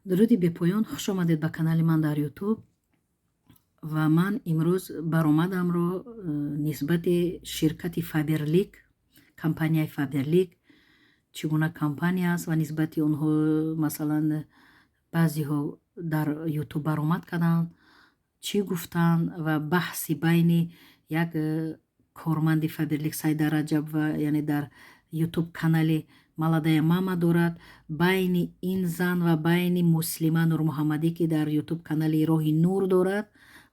дуруди бепоён, хуш омадед ба канали ман дар ютуб. Ва ман имрӯз баромадамро нисбати ширкати Фаберлик, компанияи Фаберлик чӣ гуна компания аст ва нисбати онҳо масалан баъзеҳо дар ютуб баромад карданд, чӣ гуфтанд ва баҳси байни як корманди Фаберлик Саида Раҷаб ва яъне дар ютуб канали Маладая мама дорад, байни ин зан ва байни Муслима Нурмуҳаммадӣ ки дар ютуб канали Роҳи Нур дорад,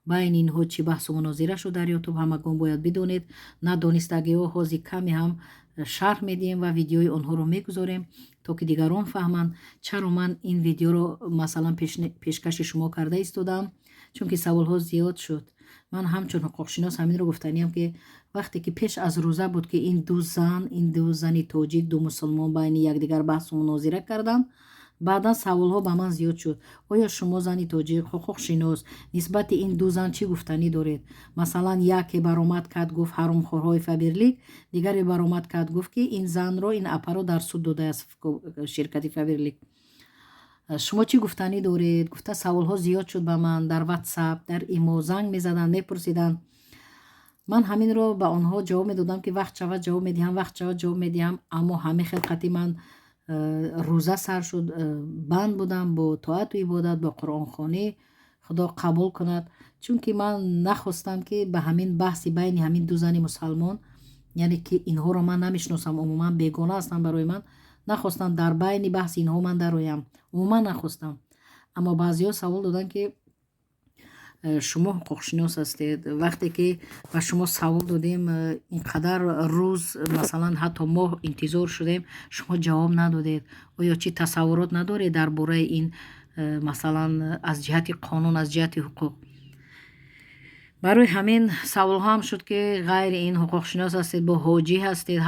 байни инҳо чӣ баҳсу мунозира шуд дар ютуб, ҳамагон бояд бидонед. Надонистагиҳо ҳози каме ҳам шарҳ медиҳем ва видеои онҳоро мегузорем, то ки дигарон фаҳманд чаро ман ин видеоро масалан пешкаши шумо карда истодам, чунки саволҳо зиёд шуд. Ман ҳамчун ҳуқуқшинос ҳаминро гуфтаниям ки вақте ки пеш аз рӯза буд ки ин ду зани тоҷик, ду мусулмон байни якдигар баҳсу мунозира карданд, баъдан саволҳо ба ман зиёд шуд. Оё шумо зани тоҷик, ҳуқуқшинос, нисбати ин ду зан чӣ гуфтанӣ доред? Масалан яке баромад кард гуфт ҳаромхӯрҳои Фаберлик, дигаре баромад кард гуфт ки ин занро, ин апаро дар суд додааст ширкати Фаберлик. Шумо чӣ гуфтанӣ доред? Гуфта саволҳо зиёд шуд ба ман дар ватсап, дар имо занг мезаданд, мепурсиданд. ман ҳаминро ба онҳо ҷавоб медодам ки вақт шавад ҷавоб медиҳам, вақт шавад ҷавоб медиҳам, аммо ҳамин хилқати ман рӯза сар шуд, банд будам бо тоату ибодат, бо қуръонхонӣ. худо қабул кунад, чунки ман нахостам ки ба ҳамин баҳси байни ҳамин ду зани мусалмон, яъне ки инҳоро ман намешиносам, умуман бегона ҳастанд барои ман, нахостам дар байни баҳси инҳо ман дароям, умуман нахостам. Аммо баъзеҳо савол доданд ки шумо ҳуқуқшинос ҳастед, вақте ки ба шумо савол додем, инқадар рӯз масалан ҳатто моҳ интизор шудем, шумо ҷавоб надодед. оё чӣ тасаввурот надоред дар бораи ин масалан аз ҷиҳати қонун, аз ҷиҳати ҳуқуқ? барои ҳамин саволҳо ҳам шуд ки ғайри ин ҳуқуқшинос ҳастед, бо ҳоҷӣ ҳастед,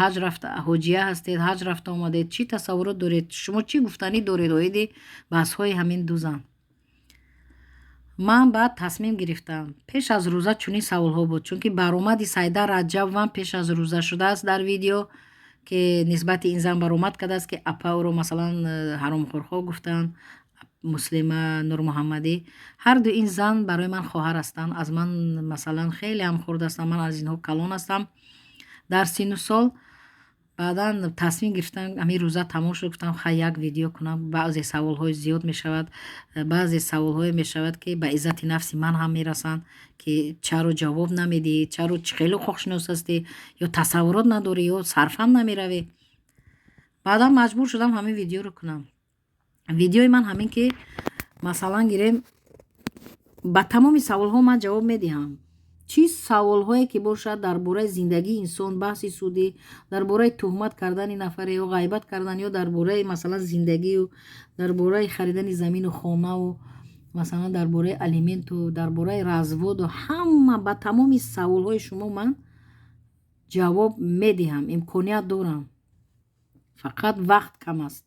ҳоҷия ҳастед, ҳаҷ рафта омадед, чӣ тасаввурот доред? Шумо чӣ гуфтанӣ доред оиди баҳсҳои ҳамин ду зан? ман баъд тасмим гирифтам. Пеш аз рӯза чунин саволҳо буд, чунки баромади Саида Раҷабовам пеш аз рӯза шудааст дар видео, ки нисбати ин зан баромад кардааст ки апа ӯро масалан ҳаромхӯрҳо гуфтанд, Муслима Нурмуҳаммадӣ. Ҳарду ин зан барои ман хоҳар ҳастанд, аз ман масалан хеле ҳам хурд ҳастанд, ман аз инҳо калон ҳастам дар сину сол. баъдан тасмим гирифтам, ҳамин рӯза тамом шуд, гуфтам хай як видео кунам, баъзе саволҳои зиёд мешавад, баъзе саволҳое мешавад ки ба иззати нафси ман ҳам мерасанд, ки чаро ҷавоб намедиҳӣ, чаро хеле ҳуқуқшинос ҳастӣ, ё тасаввурот надорӣ, ё сарфам намеравӣ. баъдан маҷбур шудам ҳамин видеоро кунам. видеои ман ҳамин ки масалан гирем ба тамоми саволҳо ман ҷавоб медиҳам. чӣ саволҳое ки бошад дар бораи зиндагии инсон, баҳси судӣ, дар бораи туҳмат кардани нафаре ё ғайбат кардан, ё дар бораи масалан зиндагию, дар бораи харидани замину хонаву масалан дар бораи алименту, дар бораи разводу, ҳама ба тамоми саволҳои шумо ман ҷавоб медиҳам, имконият дорам. фақат вақт кам аст.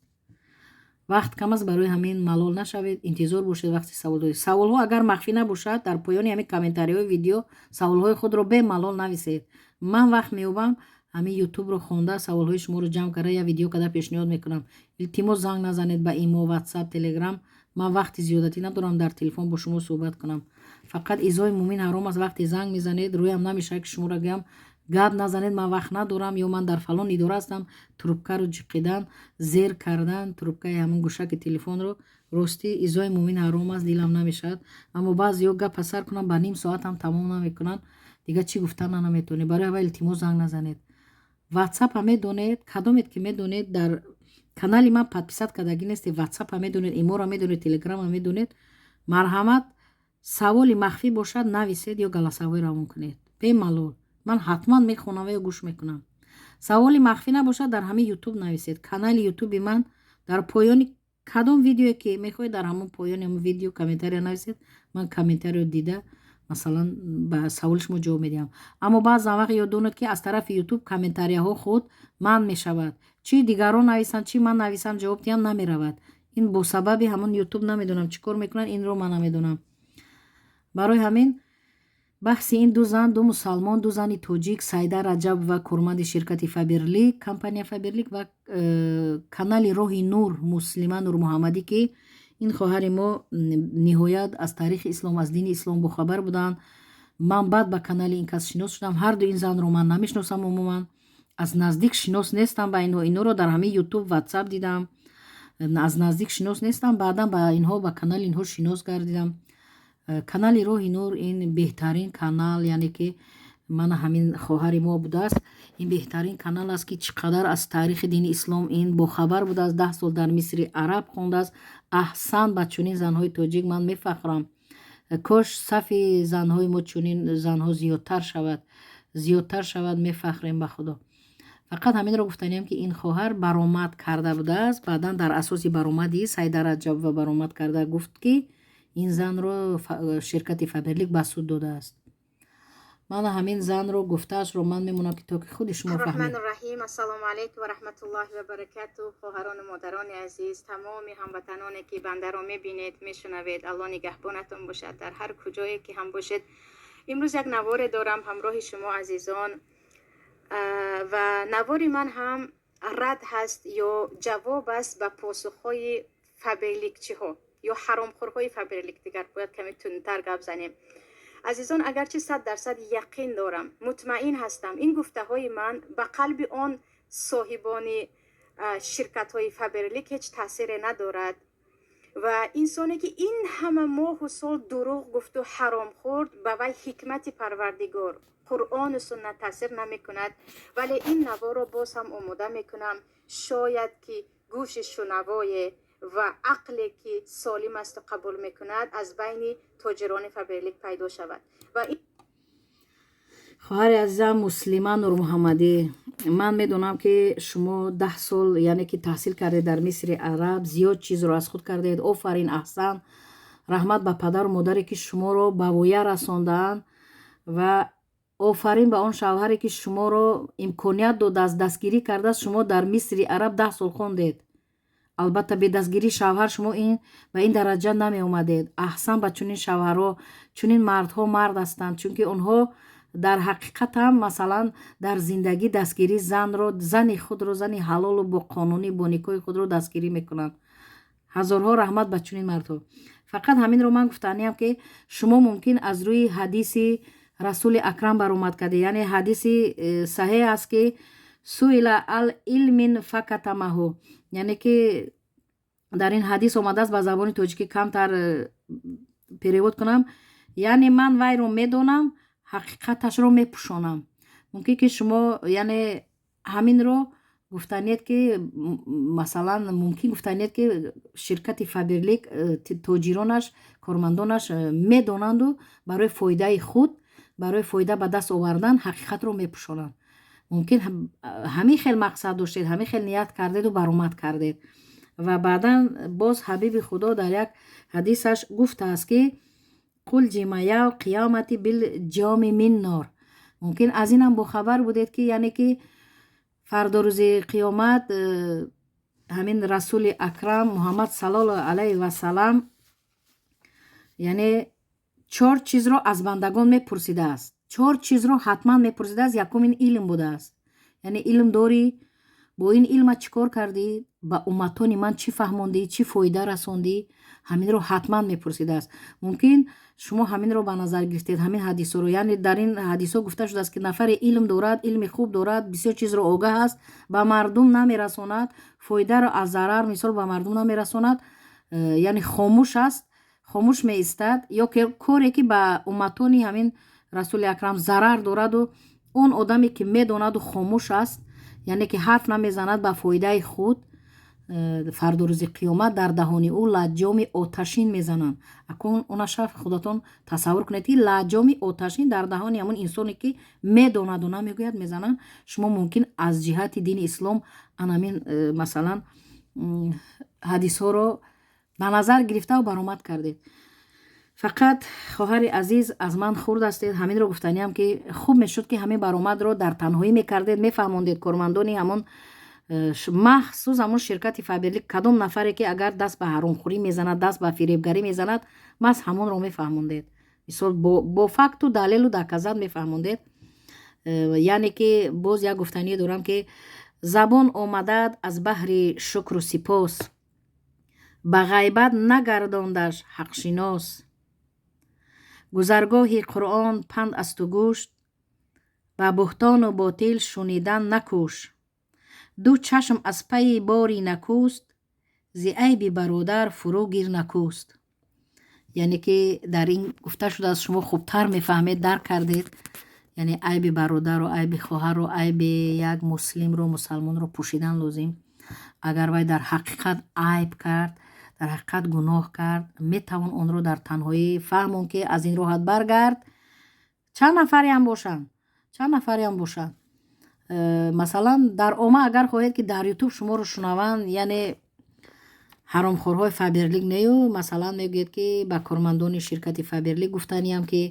вақт кам аст, барои ҳамин малол нашавед, интизор бошед вақти савол додед. Саволҳо агар махфӣ набошад, дар поёни ҳамин комментариҳои видео саволҳои худро бе малол нависед. ман вақт меёбам ҳамин ютубро хонда саволҳои шуморо ҷамъ карда я видео карда пешниҳод мекунам. илтимос занг назанед ба имо, ватсап, телеграм. ман вақти зиёдатӣ надорам дар телефон бо шумо суҳбат кунам. фақат изои муъмин ҳаром аст. вақте занг мезанед, рӯям намешавад ки шуморо гӯям гап назанед, ман вақт надорам, ё ман дар фалон идора ҳастам. трубкаро ҷиқидан, зер кардан трубкаи ҳамин гӯшаки телефонро, ростӣ изои муъмин ҳаром аст, дилам намешавад. аммо баъзеҳо гапа сар кунам, ба ним соатам тамом намекунанд, дигар чӣ гуфтана наметавонед. барои аввал илтимос занг назанед. ватсапа медонед, кадомед ки медонед дар канали ман подписат кардагӣ нестед, ватсапа медонед, иморо медонед, телеграма медонед, марҳамат саволи махфӣ бошад нависед ё галасавой равон кунед бемалол. ман ҳатман мехонам ва ё гӯш мекунам. саволи махфӣ набошад, дар ҳамин ютуб нависед. канали ютуби ман дар поёни кадом видеое ки мехоҳед, дар ҳамон поёни ҳамон видео комментария нависед. ман комментариро дида масалан ба саволи шумо ҷавоб медиҳам. аммо баъзан вақт ёдонед ки аз тарафи ютуб комментарияҳо худ манъ мешавад. чӣ дигарон нависанд, чӣ ман нависам, ҷавоб диҳам, намеравад. ин бо сабаби ҳамон ютуб намедонам чӣ кор мекунанд, инро ман намедонам. барои ҳамин баҳси ин ду зан, ду мусалмон, ду зани тоҷик, Саида Раҷабова, корманди ширкати Фаберлик, компания Фаберлик ва канали Роҳи Нур, Муслима Нурмуҳаммадӣ, ки ин хоҳари мо ниҳоят аз таърихи ислом, аз дини ислом бохабар буданд. ман баъд ба канали ин кас шинос шудам. ҳарду ин занро ман намешиносам, умуман аз наздик шинос нестам ба инҳо. Инҳоро дар ҳамаи ютуб, ватсап дидам, аз наздик шинос нестам. баъдан ба инҳо, ба канали инҳо шинос гардидам. канали Роҳи Нур ин беҳтарин канал, яъне ки мана ҳамин хоҳари мо будааст. ин беҳтарин канал аст ки чӣ қадар аз таърихи дини ислом ин бохабар будааст. 10 сол дар мисри араб хондааст. аҳсан ба чунин занҳои тоҷик ман мефахрам. кош сафи занҳои мо чунин занҳо зиёдтар шавад, мефахрем ба худо. фақат ҳаминро гуфтанем ки ин хоҳар баромад карда будааст. баъдан дар асоси баромади Сайдар Раҷабова баромад карда гуфт ки ин занро ширкати Фаберлик ба суд додааст. ман ҳамин занро гуфтаашро ман мемонам ки то ки худи шумо фаҳмед. Рахманурраҳим. Ассалому алайкум ва раҳматуллоҳи ва баракатуҳ. хоҳарону модарони азиз, тамоми ҳамватаноне ки бандаро мебинед, мешунавед, алло нигаҳбонатон бошад дар ҳар куҷое ки ҳам бошед. имрӯз як наворе дорам ҳамроҳи шумо азизон, ва навори ман ҳам рад ҳаст ё ҷавоб аст ба посухҳои фаберликчиҳо ё ҳаромхӯрҳои фаберлик. Дигар бояд каме тунтар гап занем. азизон, агарчи 100% яқин дорам, мутмаин ҳастам, ин гуфтаҳои ман ба қалби он соҳибони ширкатҳои Фаберлик ҳеҷ таъсире надорад ва инсоне ки ин ҳама моҳу сол дурӯғ гуфту ҳаром хӯрд, ба вай ҳикмати Парвардигор, Қуръону суннат таъсир намекунад. вале ин наворо боз ҳам омода мекунам, шояд ки гӯши шунавое ва ақле ки солим асту қабул мекунад аз байни тоҷирони Фаберлик пайдо шавад. ва хоҳари азизам Муслима Нурмуҳаммадӣ, ман медонам ки шумо 10 сол яъне ки таҳсил кардед дар мисри араб, зиёд чизро аз худ кардед. офарин, аҳсан. раҳмат ба падару модаре ки шуморо ба воя расондаанд ва офарин ба он шавҳаре ки шуморо имконият додааст, дастгирӣ кардааст. шумо дар мисри араб 10 сол хондед. албатта бе дастгирии шавҳар шумо ин ба ин дараҷа намеомадед. аҳсан ба чунин шавҳарҳо. чунин мардҳо мард ҳастанд, чунки онҳо дар ҳақиқат ҳам масалан дар зиндагӣ дастгирӣ зани худро, зани ҳалолу бо қонунӣ, бо никоҳи худро дастгирӣ мекунанд. ҳазорҳо раҳмат ба чунин мардҳо. фақат ҳаминро ман гуфтаниям ки шумо мумкин аз рӯи ҳадиси расули акрам баромад кардед. яъне ҳадиси саҳеҳ аст ки суила ал илмин факатамаҳу, яъне ки дар ин ҳадис омадааст, ба забони тоҷикӣ камтар перевод кунам, яъне ман вайро медонам, ҳақиқаташро мепӯшонам. мумкин ки шумо яъне ҳаминро гуфтанед ки масалан мумкин гуфтанед ки ширкати Фаберлик тоҷиронаш, кормандонаш медонанду барои фоидаи худ, барои фоида ба даст овардан ҳақиқатро мепӯшонанд. мумкин ҳамин хел мақсад доштед, ҳамин хел ният кардеду баромад кардед. ва баъдан боз ҳабиби худо дар як ҳадисаш гуфтааст ки қул ҷимаяв қиёмати бил ҷоми мин нор. мумкин аз инам бохабар будед ки яъне ки фардо рӯзи қиёмат ҳамин расули акрам Муҳаммад саллаллоҳу алайҳи васалам яъне 4 чизро аз бандагон мепурсидааст. 4 чизро ҳатман мепурсидааст. якум ин илм будааст. яъне илм дорӣ, бо ин илма чӣ кор кардӣ, ба умматони ман чӣ фаҳмондӣ, чӣ фоида расондӣ, ҳаминро ҳатман мепурсидааст. мумкин шумо ҳаминро ба назар гирифтед, ҳамин ҳадисҳоро. яъне дар ин ҳадисҳо гуфта шудааст ки нафаре илм дорад, илми хуб дорад, бисёр чизро огаҳ аст, ба мардум намерасонад, фоидаро аз зарар мисол ба мардум намерасонад, яъне хомӯш аст, хомӯш меистад, ё коре ки ба умматони ҳамин расули акрам зарар дораду он одаме ки медонаду хомӯш аст, яъне ки ҳарф намезанад ба фоидаи худ, фарду рӯзи қиёмат дар даҳони ӯ лаҷҷоми оташин мезананд. акун онаша худатон тасаввур кунед ки лаҷҷоми оташин дар даҳони ҳамон инсоне ки медонаду намегӯяд мезананд. шумо мумкин аз ҷиҳати дини ислом анамин масалан ҳадисҳоро ба назар гирифтаву баромад кардед. фақат хоҳари азиз, аз ман хурд ҳастед. ҳаминро гуфтаниам ки хуб мешуд ки ҳамин баромадро дар танҳоӣ мекардед, мефаҳмондед кормандони ҳамон махсус ҳамон ширкати Фаберлик кадом нафаре ки агар даст ба ҳаромхӯрӣ мезанад, даст ба фиребгарӣ мезанад, мас ҳамонро мефаҳмондед. мисол бо факту далелу доказат мефаҳмондед. яъне ки боз як гуфтание дорам ки забон омадад аз баҳри шукру сипос ба ғайбат нагардондаш ҳақшинос. гузаргоҳи қуръон панд асту гӯшт, ба буҳтону ботил шунидан накӯш. ду чашм аз пайи бори накӯст, зи айби бародар фурӯ гир накӯст. яъне ки дар ин гуфта шудааст, шумо хубтар мефаҳмед, дарк кардед, яъне айби бародару айби хоҳару айби як муслимро, мусалмонро пӯшидан лозим. агар вай дар ҳақиқат айб кард, дар ҳақиқат гуноҳ кард, метавон онро дар танҳоӣ фаҳмон ки аз ин роҳат баргард. чанд нафареам бошанд. масалан дар омма агар хоҳед ки дар ютуб шуморо шунаванд, яъне ҳаромхӯрҳои Фаберлик нею, масалан мегӯед ки ба кормандони ширкати Фаберлик гуфтаниям ки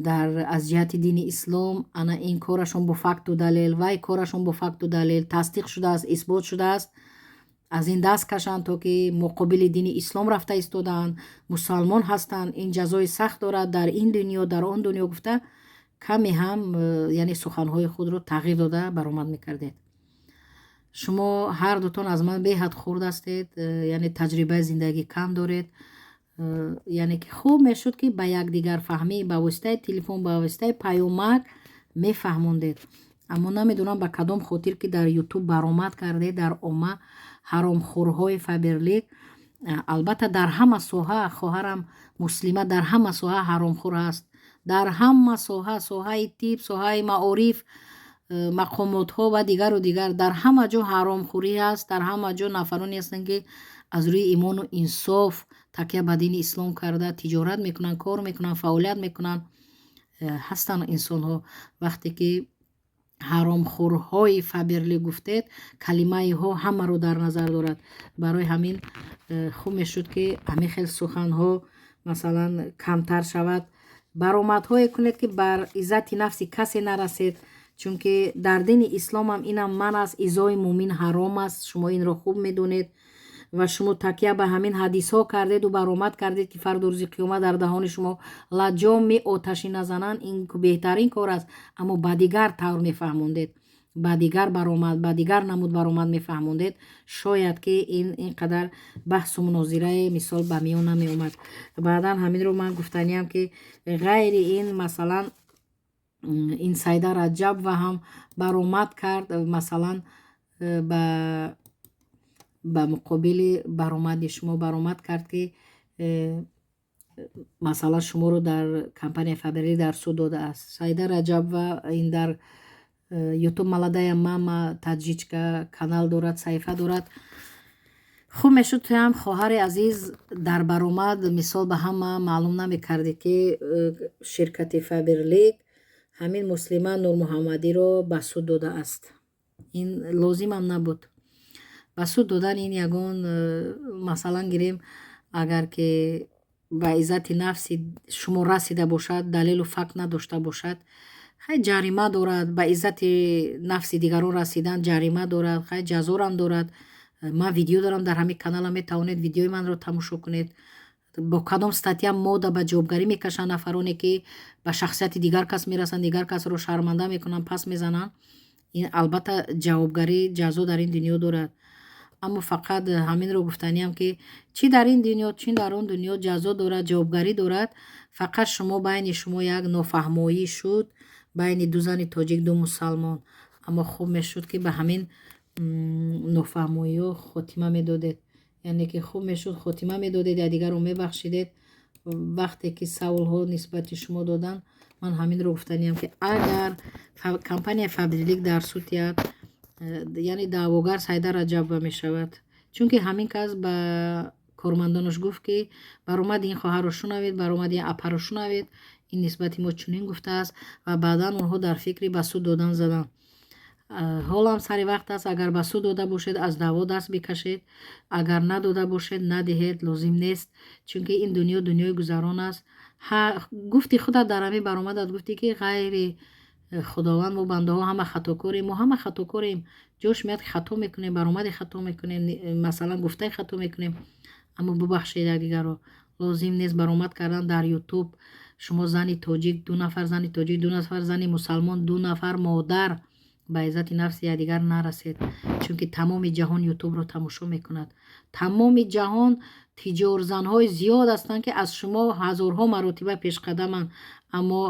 дар аз ҷиҳати дини ислом ана ин корашон бо факту далел, вай корашон бо факту далел тасдиқ шудааст, исбот шудааст, аз ин даст кашанд, то ки муқобили дини ислом рафта истодаанд, мусалмон ҳастанд, ин ҷазои сахт дорад дар ин дунё, дар он дунё гуфта каме ҳам яъне суханҳои худро тағйир дода баромад мекардед. шумо ҳар дутон аз ман беҳад хурд ҳастед, яъне таҷрибаи зиндагӣ кам доред. яъне ки хуб мешуд ки ба якдигар фаҳмӣ ба воситаи телефон, ба воситаи паёмак мефаҳмондед. аммо намедонам ба кадом хотир ки дар ютуб баромад кардед дар омма ҳаромхӯрҳои Фаберлик. албатта дар ҳама соҳа, хоҳарам муслима дар ҳама соҳа ҳаромхӯр ҳаст, дар ҳама соҳа, соҳаи тиб, соҳаи маориф, мақомотҳо ва дигару дигар, дар ҳама ҷо ҳаромхӯрӣ ҳаст. дар ҳама ҷо нафароне ҳастанд ки аз рӯи имону инсоф такя ба дини ислом карда тиҷорат мекунанд, кор мекунанд, фаъолият мекунанд. ҳастанд инсонҳо. вақте ки ҳаромхӯрҳои Фаберлик гуфтед, калимаи ҳо ҳамаро дар назар дорад. барои ҳамин хуб мешуд ки ҳамин хел суханҳо масалан камтар шавад. баромадҳое кунед ки бар иззати нафси касе нарасед, чунки дар дини ислом ҳам инам ман аст, изои муъмин ҳаром аст. шумо инро хуб медонед ва шумо такя ба ҳамин ҳадисҳо кардеду баромад кардед ки фарду рӯзи қиёмат дар таҳони шумо лаҷоми оташӣ назананд. ин беҳтарин кор аст, аммо ба дигар тавр мефаҳмондед, ба дигар баромад, ба дигар намуд баромад мефаҳмондед, шояд ки ин қадар баҳсу мунозираи мисол ба миён намеомад. баъдан ҳаминро ман гуфтаниям ки ғайри ин масалан ин Сайда Раҷабова ҳам баромад кард, масалан ба муқобили баромади шумо баромад кард ки масалан шуморо дар компанияи Фаберлик дар суд додааст. Сайда Раҷабова ин дар ютуб Маладая мама таҷичка канал дорад, саҳифа дорад. хуб мешуд то ҳам хоҳари азиз дар баромад мисол ба ҳама маълум намекарди ки ширкати Фаберлик ҳамин муслима Нурмуҳаммадиро ба суд додааст. ин лозимам набуд. ба суд додан ин ягон масалан гирем, агар ки ба иззати нафси шумо расида бошад, далелу факт надошта бошад, хай ҷарима дорад. ба иззати нафси дигарон расидан ҷарима дорад, хай ҷазорам дорад. ман видео дорам дар ҳамин каналам, метавонед видеои манро тамошо кунед. бо кадом статья мода ба ҷавобгарӣ мекашанд нафароне ки ба шахсияти дигар кас мерасанд, дигар касро шарманда мекунанд, пас мезананд. ин албатта ҷавобгарӣ, ҷазо дар ин дунё дорад. аммо фақат ҳаминро гуфтаниям ки чӣ дар ин дунё, чӣ дар он дунё ҷазо дорад, ҷавобгарӣ дорад. фақат шумо байни шумо як нофаҳмоӣ шуд байни ду зани тоҷик, ду мусалмон. аммо хуб мешуд ки ба ҳамин нофаҳмоиҳо хотима медодед, яъне ки хуб мешуд хотима медодед я дигарро мебахшидед. вақте ки саволҳо нисбати шумо доданд, ман ҳаминро гуфтаниям ки агар компанияи Фаберлик дар суд як яъне даъвогар Сайда Раҷабова мешавад, чунки ҳамин кас ба кормандонаш гуфт ки баромади ин хоҳарро шунавед, баромади ин апаро шунавед, ин нисбати мо чунин гуфтааст ва баъдан онҳо дар фикри ба суд додан заданд. ҳолам сари вақт аст, агар ба суд дода бошед аз даъво даст бикашед, агар надода бошед надиҳед, лозим нест, чунки ин дунё дунёи гузарон аст. гуфти худат дар ҳамин баромадат гуфтӣ ки ғайри худованд мо бандаҳо ҳама хатокорем. мо ҳама хатокорем, ҷош меяд ки хато мекунем, баромади хато мекунем, масалан гуфтаи хато мекунем, аммо бубахшед якдигарро. лозим нест баромад кардан дар ютуб. шумо зани тоҷик, ду нафар зани тоҷик, ду нафар зани мусалмон, ду нафар модар ба иззати нафси якдигар нарасед, чунки тамоми ҷаҳон ютубро тамошо мекунад. Тамоми ҷаҳон тиҷорзанҳои зиёд ҳастанд ки аз шумо ҳазорҳо маротиба пешқадаманд, аммо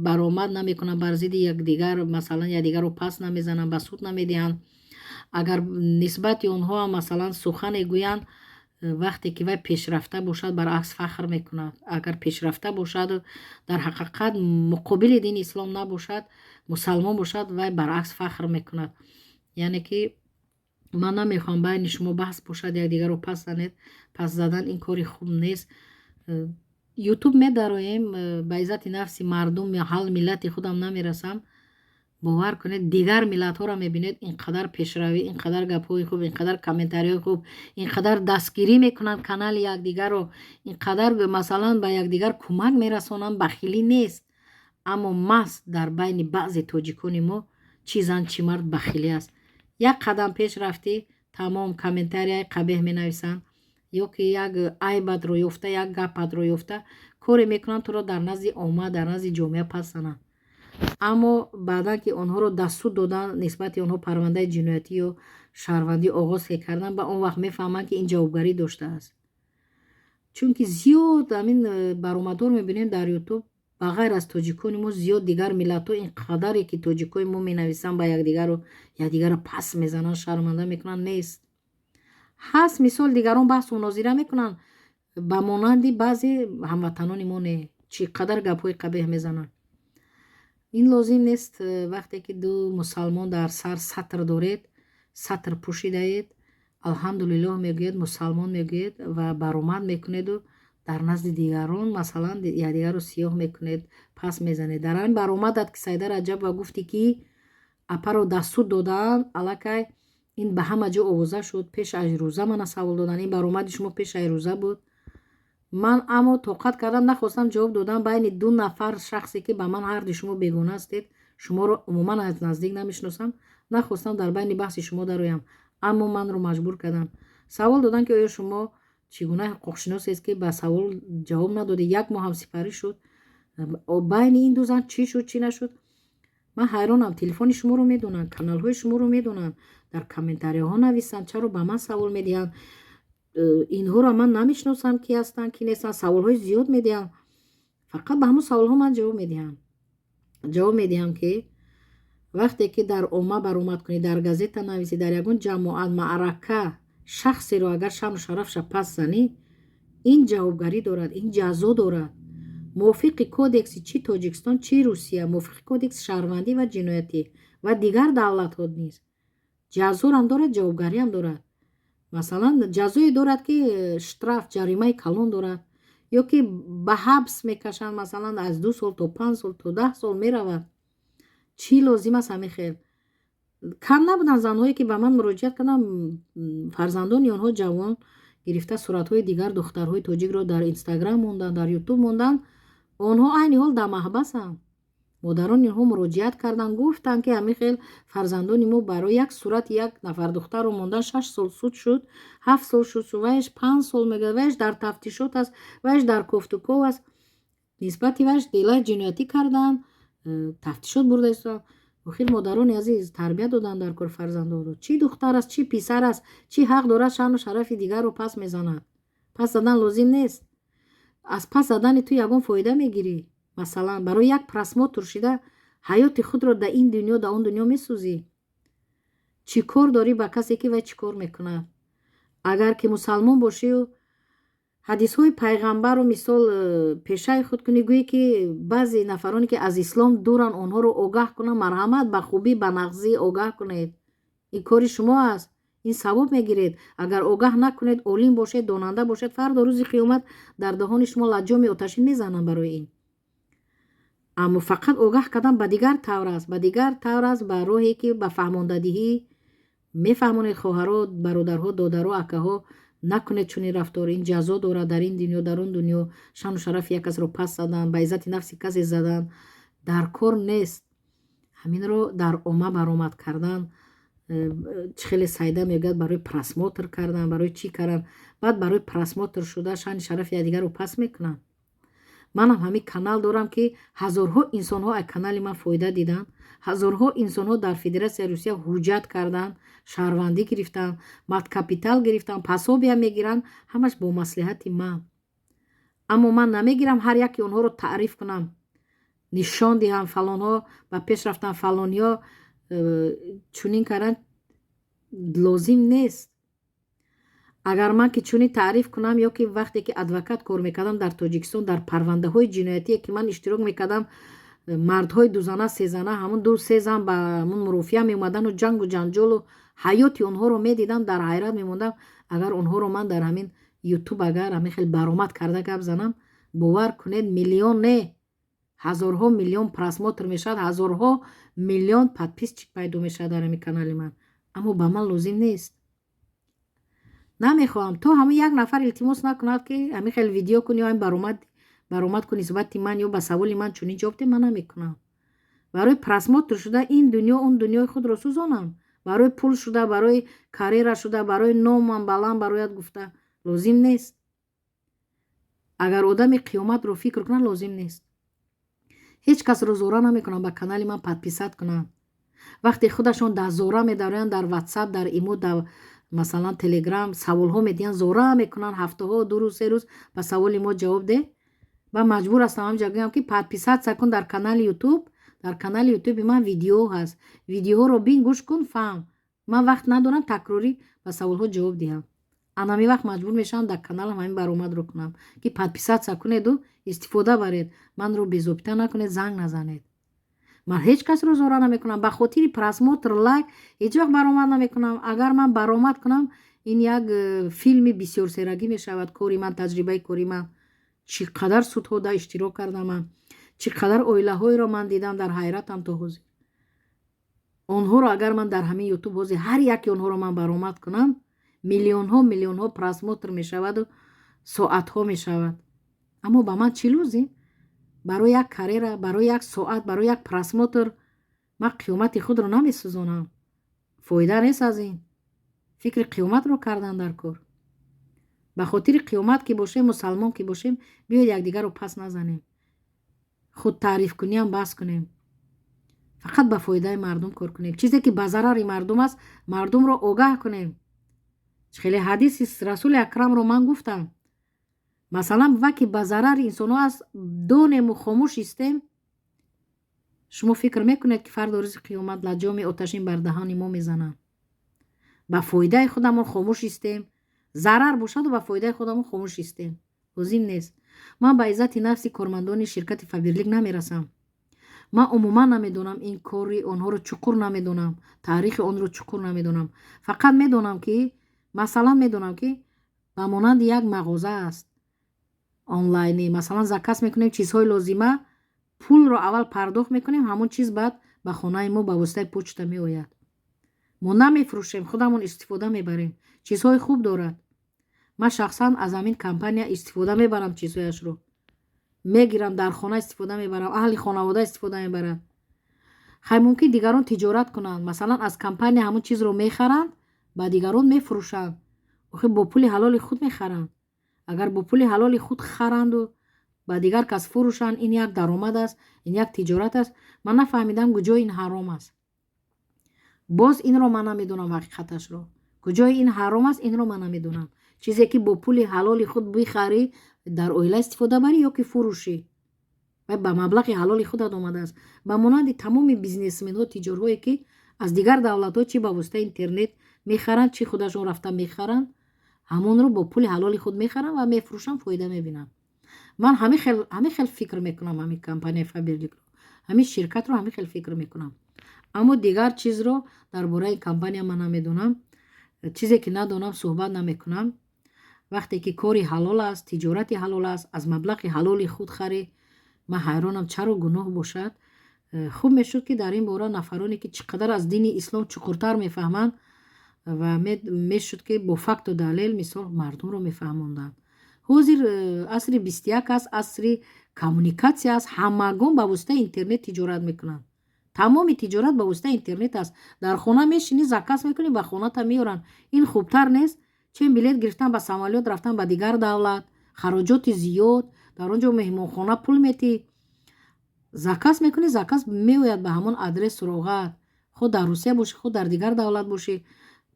баромад намекунанд бар зидди якдигар, масалан якдигарро пас намезананд, ба суд намедиҳанд. агар нисбати онҳо ҳам масалан сухане гӯянд, вақте ки вай пешрафта бошад баръакс фахр мекунад. Агар пешрафта бошад дар ҳақиқат муқобили дини ислом набошад, мусалмон бошад, вай баръакс фахр мекунад. яъне ки ман намехоҳам байни шумо баҳс бошад, якдигарро пас занед. Пас задан ин кори хуб нест. ютуб медароем, ба иззати нафси мардум ҳал миллати худам намерасам. бовар кунед, дигар миллатҳоро мебинед инқадар пешравӣ, инқадар гапҳои хуб, инқадар комментариҳои хуб, инқадар дастгирӣ мекунанд канали якдигарро, инқадар масалан ба якдигар кӯмак мерасонанд. бахилӣ нест, аммо маҳз дар байни баъзе тоҷикони мо чӣ зан чӣ мард бахилӣ аст. як қадам пеш рафтӣ, тамом комментарияи қабеҳ менависанд, ё ки як айбатро ёфта, як гапатро ёфта коре мекунанд туро дар назди омма, дар назди ҷомеа пас зананд. аммо баъдан ки онҳоро дастур додан, нисбати онҳо парвандаи ҷиноятӣ ё шаҳрвандӣ оғоз кардан, ба он вақт мефаҳманд ки ин ҷавобгарӣ доштааст. чунки зиёд амин баромадҳоро мебинем дар ютуб, ба ғайр аз тоҷикони мо зиёд дигар миллатҳо инқадаре ки тоҷикои мо менависанд ба якдигарро пас мезананд, шарманда мекунанд, нест. ҳаст мисол дигарон баҳсу мунозира мекунанд, ба монанди баъзе ҳамватанони мо не, чӣ қадар гапҳои қабеҳ мезананд. ин лозим нест. вақте ки ду мусалмон дар сар сатр доред, сатр пӯшидаед, алҳамдулиллоҳ мегӯед, мусалмон мегӯед ва баромад мекунеду дар назди дигарон масалан якдигарро сиёҳ мекунед, пас мезанед. дар ин баромадат ки Сайдар Раҷабова гуфтӣ ки апаро дастур додаанд, аллакай ин ба ҳама ҷо овоза шуд. пеш аз рӯза мана савол доданд, ин баромади шумо пеш аз рӯза буд. ман аммо тоқат кардам, нахостам ҷавоб додам байни ду нафар шахсе ки ба ман ҳарди шумо бегона ҳастед, шуморо умуман аз наздик намешиносам, нахостам дар байни баҳси шумо дароям, аммо манро маҷбур карданд. савол доданд ки оё шумо чӣ гуна ҳуқуқшиносест ки ба савол ҷавоб надодед, як моҳ ҳамсифарӣ шуд, байни ин ду зан чӣ шуд, чӣ нашуд? ман ҳайронам. телефони шуморо медонанд, каналҳои шуморо медонанд, дар комментариҳо нависанд, чаро ба ман савол медиҳанд? инҳоро ман намешиносам ки ҳастанд, ки нестанд. саволҳои зиёд медиҳанд. фақат ба ҳамон саволҳо ман ҷавоб медиҳам ки вақте ки дар омма баромад кунӣ, дар газета нависӣ, дар ягон ҷамоат маърака шахсеро агар шаъну шарафша пас занӣ, ин ҷавобгарӣ дорад, ин ҷазо дорад. мувофиқи кодекси чӣ Тоҷикистон, чӣ Русия, мувофиқи кодекси шаҳрвандӣ ва ҷиноятӣ ва дигар давлатҳо низ ҷазоам дорад, ҷавобгариам дорад. масалан ҷазое дорад ки штраф, ҷаримаи калон дорад, ё ки ба ҳабс мекашанд, масалан аз 2 сол то 5 сол то 10 сол меравад. чӣ лозим аст ҳамин хел? кам набуданд занҳое ки ба ман муроҷиат карданд, фарзандони онҳо ҷавон гирифта суратҳои дигар духтарҳои тоҷикро дар инстаграм монданд, дар ютуб монданд, онҳо айни ҳол дар маҳбасанд. модарони онҳо муроҷиат карданд, гуфтанд ки ҳамин хел фарзандони мо барои як сурати як нафар духтарро мондан 6 сол суд шуд, 7 сол шуд, вайш 5 сол мегӯяд, вайш дар тафтишот аст, вайш дар кофтуков аст. нисбати вайш делаи ҷиноятӣ карданд, тафтишот бурда истоданд. охир модарони азиз, тарбия доданд дар кор фарзандонро. чӣ духтар аст, чӣ писар аст, чӣ ҳақ дорад шаъну шарафи дигарро пас мезанад? пас задан лозим нест. аз пас задани ту ягон фоида мегирӣ. масалан барои як просмотр шида ҳаёти худро дар ин дунё дар он дунё месӯзӣ. чӣ кор дорӣ ба касе ки вай чӣ кор мекунад? агар ки мусалмон бошию ҳадисҳои пайғамбарро мисол пешаи худ кунӣ, гӯӣ ки баъзе нафароне ки аз ислом дуранд, онҳоро огаҳ кунанд, марҳамат ба хубӣ ба нағзӣ огаҳ кунед. ин кори шумо аст. ин савоб мегиред. агар огаҳ накунед, олим бошед, донанда бошед, фардо рӯзи қиёмат дар доҳони шумо лаҷоми оташин мезананд барои ин. аммо фақат огаҳ кардан ба дигар тавр аст, ба дигар тавр аст, ба роҳе ки ба фаҳмондадиҳӣ мефаҳмонед хоҳаро, бародарҳо, додаро, акаҳо, накунед чунин рафтор. ин ҷазо дорад. дар ин дунё, дар он дунё шаъну шарафи як касро пас задан, ба иззати нафси касе задан дар кор нест. ҳаминро дар омма баромад кардан, чӣ хеле сайда мегӯяд барои просмотр кардан, барои чӣ кардан, баъд барои просмотр шуда шаъни шарафи якдигарро пас мекунанд. манам ҳамин канал дорам ки ҳазорҳо инсонҳо аз канали ман фоида диданд. ҳазорҳо инсонҳо дар Федератсияи Русия ҳуҷҷат карданд, шаҳрвандӣ гирифтанд, маткапитал гирифтанд, пасобиам мегиранд, ҳамаш бо маслиҳати ман. аммо ман намегирам ҳар яки онҳоро таъриф кунам, нишон диҳам фалонҳо ба пеш рафтанд, фалониҳо чунин карданд. лозим нест. агар ман ки чунин таъриф кунам ё ки вақте ки адвокат кор мекардам дар Тоҷикистон дар парвандаҳои ҷиноятие ки ман иштирок мекардам, мардҳои дузана сезана ҳамун ду се зан ба ҳамун мурофиа меомадану ҷангу ҷанҷолу ҳаёти онҳоро медидам, дар ҳайрат мемондам. агар онҳоро ман дар ҳамин ютуб агар ҳамин хел баромад карда гап занам, бовар кунед миллион не ҳазорҳо миллион просмотр мешавад, ҳазорҳо миллион подписчик пайдо мешавад дар ҳамин канали ман. аммо ба ман лозим нест. намехоҳам то ҳамин як нафар илтимос накунад ки ҳамин хел видео куни ё баромад куни нисбати ман ё ба саволи ман чунин ҷавоб де. ман намекунам. барои просмотр шуда ин дунё он дунёи худро сӯзонам, барои пул шуда, барои карьера шуда, барои номам баланд барояд гуфта лозим нест. агар одами қиёматро фикр кунад лозим нест. ҳеҷ касро зора намекунам ба канали ман подписат кунанд. вақте худашон дар зора медароянд дар ватсап, дар имо, дар масалан телеграм саволҳо медиҳанд, зора мекунанд, ҳафтаҳо ду рӯз се рӯз ба саволи мо ҷавоб де. ба маҷбур ҳастам ҳамҷа гӯям ки подписатсия кун дар канали ютуб. дар канали ютуби ман видео ҳаст, видеоҳоро бин гӯш кун, фаҳм. ман вақт надорам такрорӣ ба саволҳо ҷавоб диҳам. анами вақт маҷбур мешавам дар каналам ҳамин баромадро кунам ки подписатсия кунеду истифода баред, манро безобита накунед, занг назанед. ман ҳеҷ касро зора намекунам, ба хотири просмотр лайк ҳеҷ вақт баромад намекунам. агар ман баромад кунам, ин як филми бисёрсерагӣ мешавад. кори ман, таҷрибаи кори ман, чӣ қадар судҳода иштирок кардам ман, чӣ қадар оилаҳоеро ман дидам, дар ҳайратам то ҳозир. онҳоро агар ман дар ҳамин ютуб ҳозир ҳар яки онҳоро ман баромад кунам, миллионҳо просмотр мешаваду соатҳо мешавад. аммо ба ман чӣ лозим? барои як карьера, барои як соат, барои як просмотр ман қиёмати худро намесӯзонам. фоида нест аз ин. фикри қиёматро кардан дар кор. ба хотири қиёмат ки бошем, мусалмон ки бошем, биёед якдигарро пас назанем. худ таъриф куниам бас кунем. фақат ба фоидаи мардум кор кунем. чизе ки ба зарари мардум аст, мардумро огаҳ кунем. хеле ҳадиси расули акрамро ман гуфтам. масалан ваки ба зарари инсонҳо аст, донему хомӯш истем, шумо фикр мекунед ки фардо рӯзи қиёмат лаҷоми оташин бар даҳани мо мезананд. ба фоидаи худамон хомӯш истем, зарар бошаду ба фоидаи худамон хомӯш истем. лозим нест. ман ба иззати нафси кормандони ширкати Фаберлик намерасам. ман умуман намедонам ин кори онҳоро чуқур намедонам, таърихи онро чуқур намедонам. фақат медонам ки масалан медонам ки ба монанди як мағоза аст онлайни, масалан заказ мекунем чизҳои лозима, пулро аввал пардохт мекунем, ҳамон чиз баъд ба хонаи мо ба воситаи почта меояд. мо намефурӯшем, худамон истифода мебарем. чизҳои хуб дорад. ман шахсан аз ҳамин компания истифода мебарам, чизҳояшро мегирам, дар хона истифода мебарам, аҳли хонавода истифода мебаранд. хай мумкин дигарон тиҷорат кунанд, масалан аз компания ҳамон чизро мехаранд, ба дигарон мефурӯшанд. охир бо пули ҳалоли худ мехаранд. агар бо пули ҳалоли худ харанду ба дигар кас фурӯшанд, ин як даромад аст, ин як тиҷорат аст. ман нафаҳмидам куҷои ин ҳаром аст. боз инро ман намедонам ҳақиқаташро. куҷои ин ҳаром аст, инро ман намедонам. чизе ки бо пули ҳалоли худ бихарӣ, дар оила истифода барӣ ё ки фурӯшӣ, ба маблағи ҳалоли худат омадааст. ба монанди тамоми бизнесменҳо, тиҷорҳое ки аз дигар давлатҳо чӣ ба воситаи интернет мехаранд, чӣ худашон рафта мехаранд, ҳамонро бо пули ҳалоли худ мехаранд ва мефурӯшанд, фоида мебинанд. ман ҳамин хел фикр мекунам, ҳамин компанияи Фаберликро, ҳамин ширкатро ҳамин хел фикр мекунам. аммо дигар чизро дар бораи компания ман намедонам. чизе ки надонам суҳбат намекунам. вақте ки кори ҳалол аст, тиҷорати ҳалол аст, аз маблағи ҳалоли худ харӣ, ман ҳайронам чаро гуноҳ бошад. хуб мешуд ки дар ин бора нафароне ки чӣ қадар аз дини ислом чуқуртар мефаҳманд ва мешуд ки бо факту далел мисол мардумро мефаҳмонданд. ҳозир асри 21 аст, асри коммуникатсия аст. ҳамагон ба воситаи интернет тиҷорат мекунанд. тамоми тиҷорат ба воситаи интернет аст. дар хона мешинӣ, заказ мекунӣ, ба хоната меоранд. ин хубтар нест? чен билет гирифтан ба самолёт рафтан ба дигар давлат, хароҷоти зиёд, дар он ҷо меҳмонхона пул метӣ, заказ мекунӣ, заказ меояд ба ҳамон адрес суроғат. худ дар Русия бошӣ, худ дар дигар давлат бошӣ,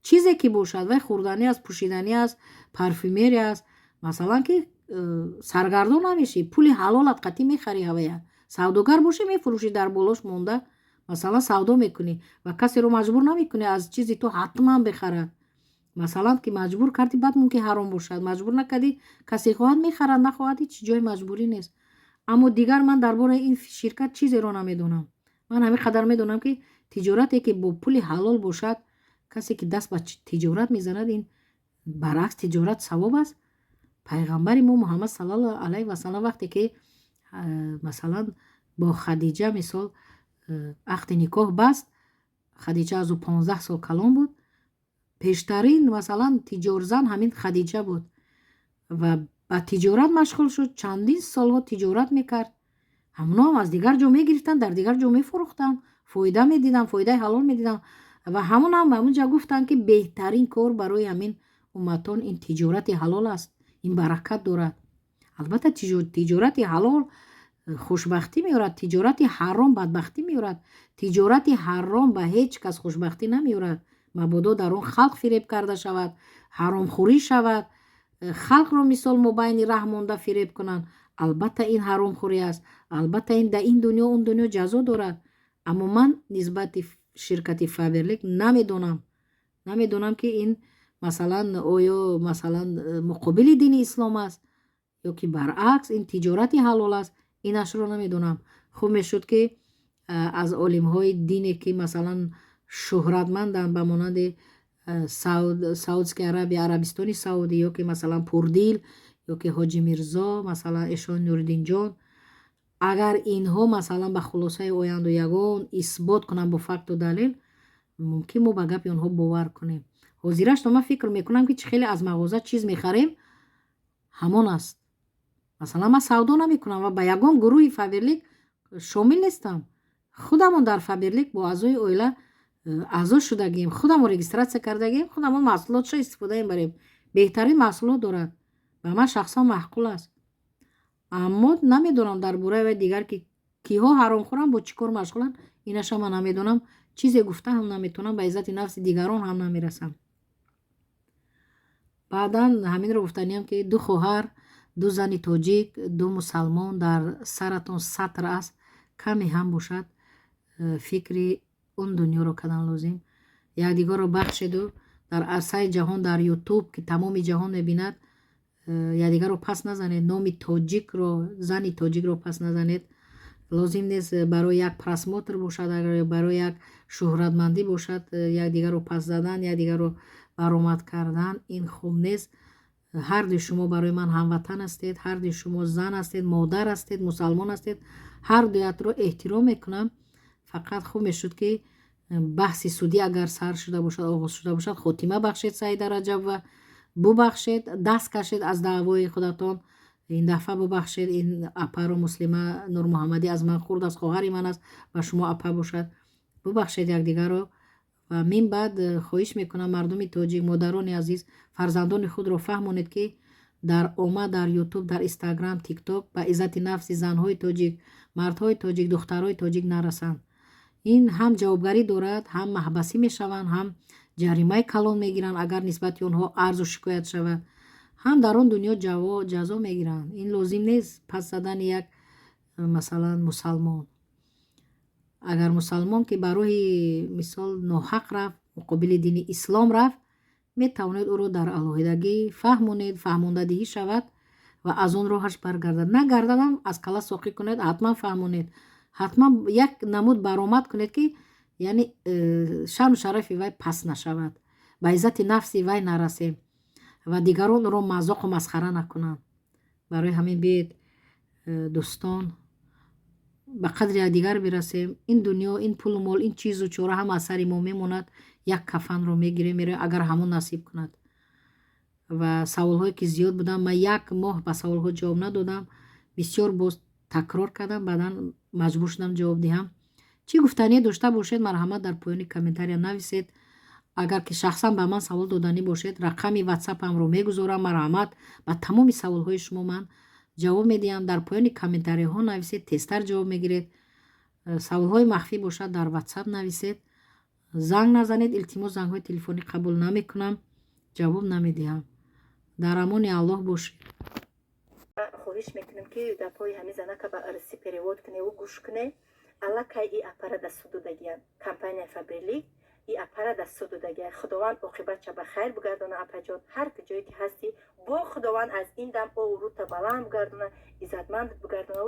чизе ки бошад, вай хӯрданӣ аст, пӯшиданӣ аст, парфюмерия аст. Масалан ки саргардон намешӣ, пули ҳалолат қатӣ мехарӣ ҳавая. Савдогар бошӣ мефурӯшӣ, дар болош монда масалан савдо мекунӣ ва касеро маҷбур намекунӣ аз чизи то ҳатман бихарад. Масалан ки маҷбур кардӣ, баъд мумкин ҳаром бошад, маҷбур накардӣ, касе хоҳад мехарад, нахоҳад, ҳеҷ ҷои маҷбурӣ нест. аммо дигар ман дар бораи ин ширкат чизеро намедонам. ман ҳамин қадар медонам ки тиҷорате ки бо пули ҳалол бошад, касе ки даст ба тиҷорат мезанад, ин баръакс тиҷорат савоб аст. пайғамбари мо Муҳаммад саллаллоҳу алайҳи ва саллам вақте ки масалан бо Хадиҷа мисол ақди никоҳ баст, Хадиҷа аз ӯ 15 сол калон буд. пештарин масалан тиҷорзан ҳамин Хадиҷа буд ва ба тиҷорат машғул шуд, чандин солҳо тиҷорат мекард. ҳамоно аз дигар ҷо мегирифтанд, дар дигар ҷо мефурӯхтанд, фоида медиданд, фоидаи ҳалол медиданд ва ҳамон ба ҳамон ҷо гуфтанд ки беҳтарин кор барои ҳамин умматон ин тиҷорати ҳалол аст, ин баракат дорад. албатта тиҷорати ҳалол хушбахтӣ меорад, тиҷорати ҳаром бадбахтӣ меорад. тиҷорати ҳаром ба ҳеҷ кас хушбахтӣ намеорад. мабодо дар он халқ фиреб карда шавад, ҳаромхӯрӣ шавад, халқро мисол мобайни раҳ монда фиреб кунанд. албатта ин ҳаромхӯрӣ аст, албатта ин дар ин дунё он дунё ҷазо дорад. аммо ман нисбати ширкати Фаберлик намедонам ки ин масалан оё масалан муқобили дини ислом аст ё ки баръакс ин тиҷорати ҳалол аст. инашро намедонам. хуб мешуд ки аз олимҳои дине ки масалан шӯҳратманданд ба монанди Саудская Арабия, Арабистони Саудӣ ё ки масалан Пурдил ё ки Ҳоҷи Мирзо, масалан Эшон Нуриддинҷон, агар инҳо масалан ба хулосаи оянду ягон исбот кунанд бо факту далел, мумкин мо ба гапи онҳо бовар кунем. ҳозираш то ман фикр мекунам ки чӣ хеле аз мағоза чиз мехарем ҳамон аст. масалан ман савдо намекунам ва ба ягон гурӯҳи Фаберлик шомил нестам. худамон дар Фаберлик бо аъзои оила аъзо шудагием, худамон регистратсия кардагием, худамон маҳсулотшо истифода мебарем. беҳтарин маҳсулот дорад, ба ман шахсан маъқул аст. аммо намедонам дар бораи вай дигар ки киҳо ҳаромхӯранд, бо чӣ кор машғуланд, инаша ман намедонам. чизе гуфта ҳам наметавонам, ба иззати нафси дигарон ҳам намерасам. баъдан ҳаминро гуфтаниям ки ду хоҳар, ду зани тоҷик, ду мусалмон дар саратон сатр аст. каме ҳам бошад фикри он дунёро кардан лозим. якдигарро бахшеду дар арсаи ҷаҳон, дар ютуб ки тамоми ҷаҳон мебинад, якдигарро пас назанед. номи тоҷикро, зани тоҷикро пас назанед. лозим нест барои як просмотр бошад, агар барои як шӯҳратмандӣ бошад, якдигарро пас задан, якдигарро баромад кардан, ин хуб нест. ҳардуи шумо барои ман ҳамватан ҳастед, ҳардуи шумо зан ҳастед, модар ҳастед, мусалмон ҳастед. ҳардуятро эҳтиром мекунам. фақат хуб мешуд ки баҳси судӣ агар сар шуда бошад, оғоз шуда бошад, хотима бахшед Саида Раҷабова, бубахшед, даст кашед аз даъвои худатон. ин дафъа бубахшед. ин апаро Муслима Нурмуҳаммадӣ аз ман хурд аст, хоҳари ман аст, ба шумо апа бошад. бубахшед якдигарро. ва мин баъд хоҳиш мекунам мардуми тоҷик, модарони азиз, фарзандони худро фаҳмонед ки дар омад, дар ютуб, дар инстаграм, тикток ба иззати нафси занҳои тоҷик, мардҳои тоҷик, духтарҳои тоҷик нарасанд. ин ҳам ҷавобгарӣ дорад, ҳам маҳбасӣ мешаванд, ҳам ҷаримаи калон мегиранд агар нисбати онҳо арзу шикоят шавад, ҳам дар он дунё ҷазо мегиранд. ин лозим нест пас задани як масалан мусалмон. агар мусалмон ки ба роҳи мисол ноҳақ рафт, муқобили дини ислом рафт, метавонед ӯро дар алоҳидагӣ фаҳмонед, фаҳмондадиҳӣ шавад ва аз он роҳаш баргардад. нагардадам аз кала соқӣ кунед, ҳатман фаҳмонед, ҳатман як намуд баромад кунед ки яъне шаъну шарафи вай пас нашавад, ба иззати нафси вай нарасем ва дигарон ӯро мазоқу масхара накунанд. барои ҳамин биед дӯстон ба қадри якдигар бирасем. ин дунё, ин пулу мол, ин чизу чора ҳама аз сари мо мемонад. як кафанро мегирем мерем агар ҳамон насиб кунад. ва саволҳое ки зиёд буданд, ман як моҳ ба саволҳо ҷавоб надодам, бисёр боз такрор кардам, баъдан маҷбур шудам ҷавоб диҳам. чӣ гуфтание дошта бошед, марҳамат дар поёни комментария нависед. агар ки шахсан ба ман савол доданӣ бошед, рақами ватсапамро мегузорам. марҳамат, ба тамоми саволҳои шумо ман ҷавоб медиҳам. Дар поёни комментариҳо нависед, тезтар ҷавоб мегиред. саволҳои махфӣ бошад дар ватсап нависед. занг назанед, илтимос зангҳои телефонӣ қабул намекунам, ҷавоб намедиҳам. дар амони аллоҳ бошед. хоҳиш мекунем ки дар пои ҳами занака ба арси перевод кунед ва гӯш кунед. аллакай и апара да судудагиян компания Фаберлик и апара да судудагиян. худованд оқибатша ба хайр бигардона. апаҷон ҳар куҷое ки ҳастӣ бо худованд аз ин дам оврута баланд бигардона, иззатманд бигардона.